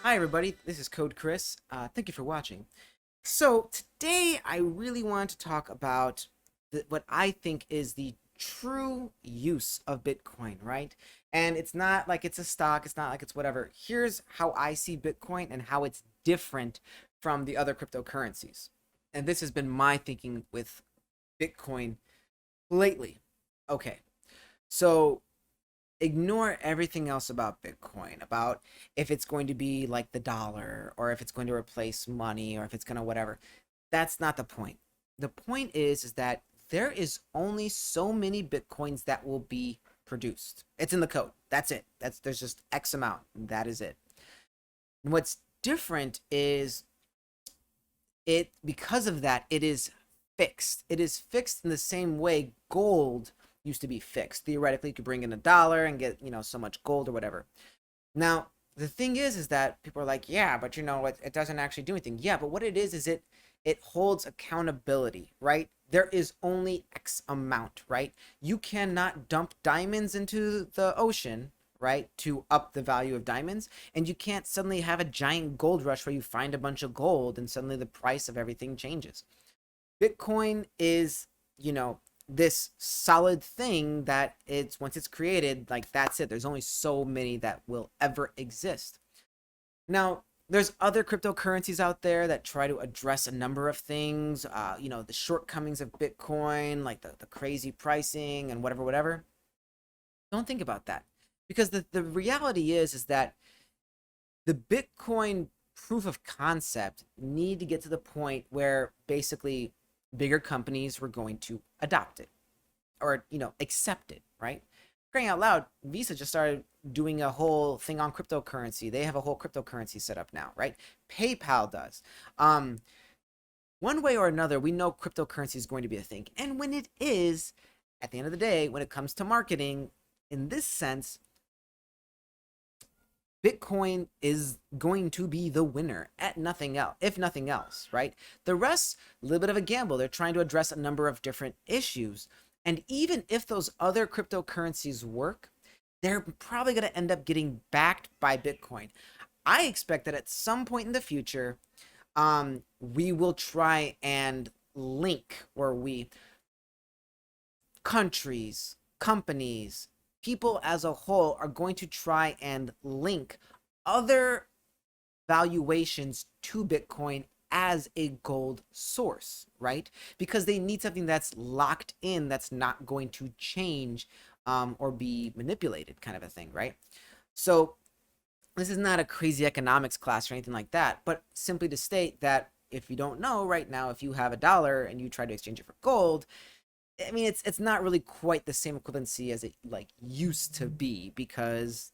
Hi everybody, this is Code Chris. Thank you for watching. So today I really want to talk about what I think is the true use of Bitcoin, right? And it's not like it's a stock, it's not like it's whatever. Here's how I see Bitcoin and how it's different from the other cryptocurrencies. And this has been my thinking with Bitcoin lately. Okay, so ignore everything else about Bitcoin, about if it's going to be like the dollar or if it's going to replace money or if it's going to whatever. That's not the point. The point is that there is only so many Bitcoins that will be produced. It's in the code. That's it. There's just X amount. That is it. And what's different is it because of that it is fixed. It is fixed in the same way gold used to be fixed. Theoretically, you could bring in $1 and get, so much gold or whatever. Now, the thing is that people are like, yeah, but it doesn't actually do anything. Yeah, but what it is it holds accountability, right? There is only X amount, right? You cannot dump diamonds into the ocean, right, to up the value of diamonds. And you can't suddenly have a giant gold rush where you find a bunch of gold and suddenly the price of everything changes. Bitcoin is, this solid thing that it's once it's created, like that's it. There's only so many that will ever exist. Now, there's other cryptocurrencies out there that try to address a number of things, the shortcomings of Bitcoin, like the crazy pricing and whatever. Don't think about that. Because the reality is that the Bitcoin proof of concept need to get to the point where basically bigger companies were going to adopt it or accept it, right? Crying out loud, Visa just started doing a whole thing on cryptocurrency. They have a whole cryptocurrency set up now, right? PayPal does. One way or another, we know cryptocurrency is going to be a thing. And when it is, at the end of the day, when it comes to marketing, in this sense, Bitcoin is going to be the winner at nothing else, if nothing else, right? The rest, a little bit of a gamble. They're trying to address a number of different issues. And even if those other cryptocurrencies work, they're probably going to end up getting backed by Bitcoin. I expect that at some point in the future, we will try and link, or countries, companies, people as a whole are going to try and link other valuations to Bitcoin as a gold source, right? Because they need something that's locked in, that's not going to change or be manipulated, kind of a thing, right? So this is not a crazy economics class or anything like that, but simply to state that if you don't know right now, if you have $1 and you try to exchange it for gold, I mean, it's not really quite the same equivalency as it like used to be because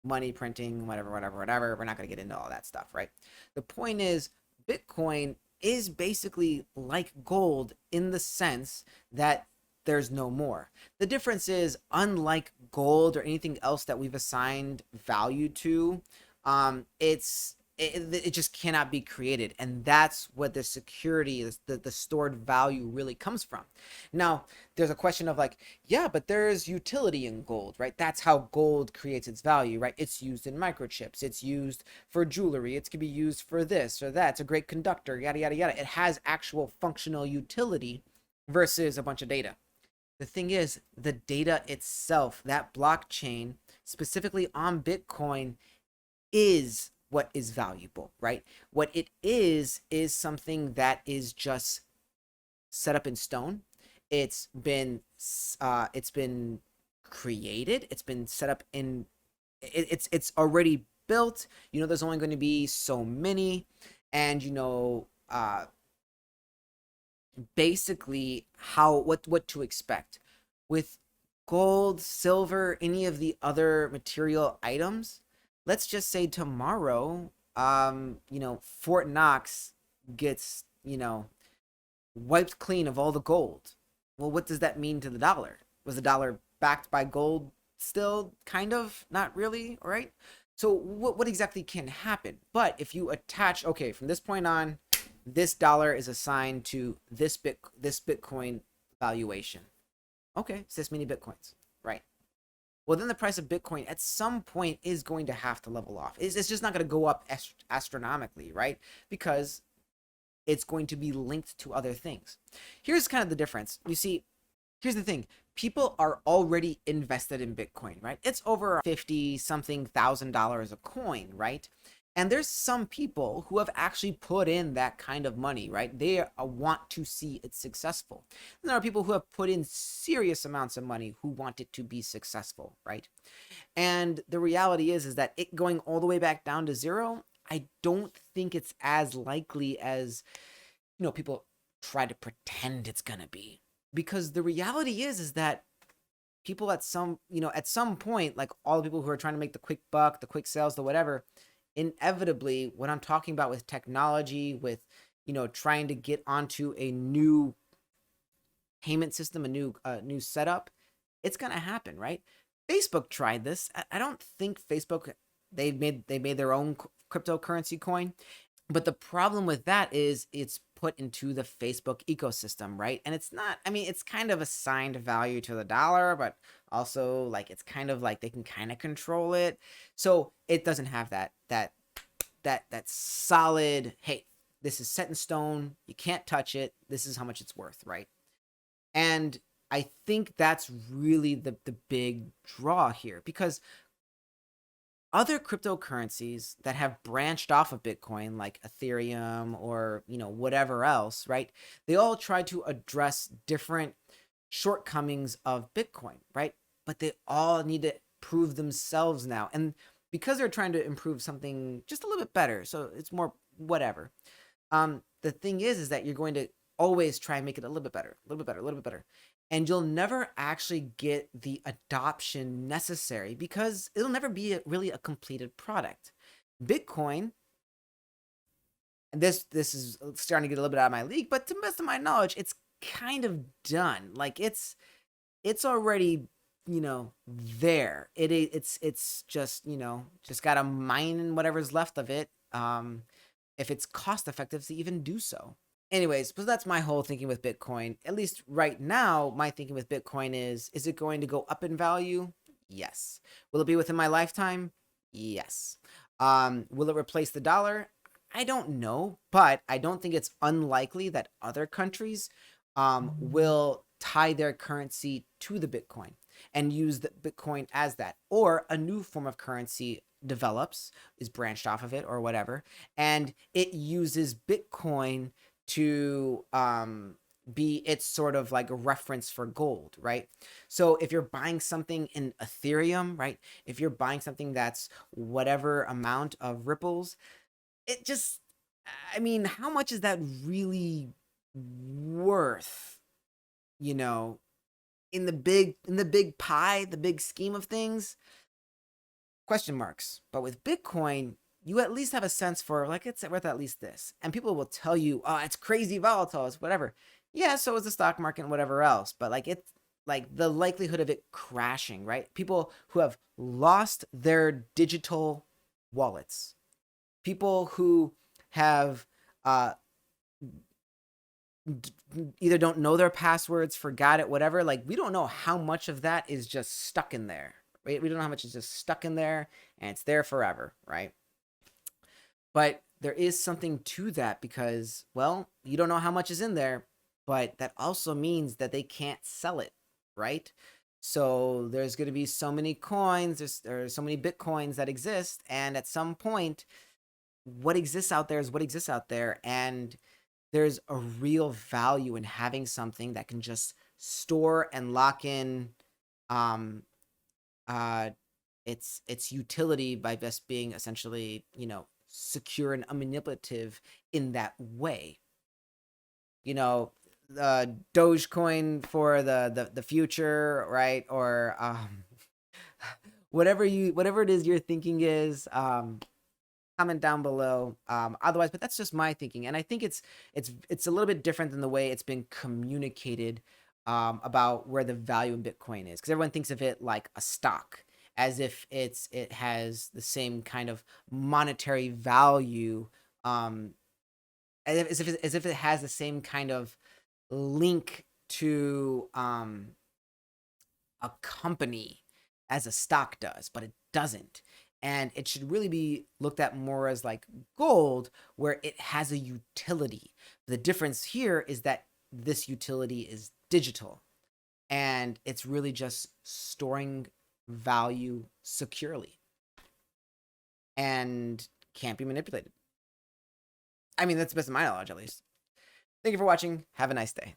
money printing, whatever. We're not going to get into all that stuff, right? The point is, Bitcoin is basically like gold in the sense that there's no more. The difference is, unlike gold or anything else that we've assigned value to, it just cannot be created, and that's what the security is, the stored value really comes from. Now, there's a question of like, yeah, but there's utility in gold, right? That's how gold creates its value, right? It's used in microchips, it's used for jewelry, it can be used for this or that, it's a great conductor, yada yada yada. It has actual functional utility versus a bunch of data. The thing is, the data itself, that blockchain specifically on Bitcoin, is what is valuable, right? What it is something that is just set up in stone. It's been created. It's been set up in. It's already built. There's only going to be so many, and basically what to expect with gold, silver, any of the other material items. Let's just say tomorrow, Fort Knox gets, wiped clean of all the gold. Well, what does that mean to the dollar? Was the dollar backed by gold still? Kind of, not really, all right? So what exactly can happen? But if you attach, okay, from this point on, this dollar is assigned to this Bitcoin valuation. Okay, it's this many Bitcoins, right? well, then the price of Bitcoin at some point is going to have to level off. It's just not going to go up astronomically, right? Because it's going to be linked to other things. Here's kind of the difference. You see, here's the thing. People are already invested in Bitcoin, right? It's over 50 something $1,000 a coin, right? And there's some people who have actually put in that kind of money, right? They want to see it successful. And there are people who have put in serious amounts of money who want it to be successful, right? And the reality is that it going all the way back down to zero, I don't think it's as likely as, people try to pretend it's gonna be. Because the reality is that people at some point, like all the people who are trying to make the quick buck, the quick sales, the whatever, inevitably, what I'm talking about with technology, with, trying to get onto a new payment system, a new setup, it's gonna happen, right? Facebook tried this. I don't think Facebook, they made their own cryptocurrency coin, but the problem with that is it's put into the Facebook ecosystem, right? And it's not, I mean, it's kind of assigned value to the dollar, but also like it's kind of like they can kind of control it. So it doesn't have that solid, hey, this is set in stone, you can't touch it, this is how much it's worth, right? And I think that's really the big draw here, because other cryptocurrencies that have branched off of Bitcoin, like Ethereum or whatever else, right? They all try to address different shortcomings of Bitcoin, right? But they all need to prove themselves now, and because they're trying to improve something just a little bit better, so it's more whatever. The thing is that you're going to always try and make it a little bit better, a little bit better, a little bit better. And you'll never actually get the adoption necessary because it'll never be really a completed product. Bitcoin, and this is starting to get a little bit out of my league, but to the best of my knowledge, it's kind of done. Like it's already there. It's just gotta mine whatever's left of it. If it's cost effective to even do so. Anyways, but that's my whole thinking with Bitcoin. At least right now, my thinking with Bitcoin is it going to go up in value? Yes. Will it be within my lifetime? Yes. Will it replace the dollar? I don't know, but I don't think it's unlikely that other countries will tie their currency to the Bitcoin and use the Bitcoin as that, or a new form of currency develops, is branched off of it or whatever, and it uses Bitcoin to be its sort of like a reference for gold, right? So if you're buying something in Ethereum, right? If you're buying something that's whatever amount of ripples, it just, I mean, how much is that really worth, you know, in the big pie, the big scheme of things? Question marks. But with Bitcoin, you at least have a sense for, like, it's worth at least this. And people will tell you, oh, it's crazy volatile, it's whatever. Yeah, so is the stock market and whatever else. But like it's like the likelihood of it crashing, right? People who have lost their digital wallets, people who have uh either don't know their passwords, forgot it, whatever. Like, we don't know how much of that is just stuck in there, right? We don't know how much is just stuck in there and it's there forever, right? But there is something to that because, well, you don't know how much is in there, but that also means that they can't sell it, right? So there's going to be so many coins, there's so many Bitcoins that exist. And at some point, what exists out there is what exists out there. And there's a real value in having something that can just store and lock in um, uh, its utility by just being essentially, secure and unmanipulative in that way. You know, Dogecoin for the future, right? Or whatever it is your thinking is. Comment down below. Otherwise, but that's just my thinking, and I think it's a little bit different than the way it's been communicated about where the value in Bitcoin is, because everyone thinks of it like a stock, as if it has the same kind of monetary value, as if it has the same kind of link to a company. as a stock does, but it doesn't. And it should really be looked at more as like gold, where it has a utility. The difference here is that this utility is digital, and it's really just storing value securely and can't be manipulated. I mean, that's the best of my knowledge, at least. Thank you for watching. Have a nice day.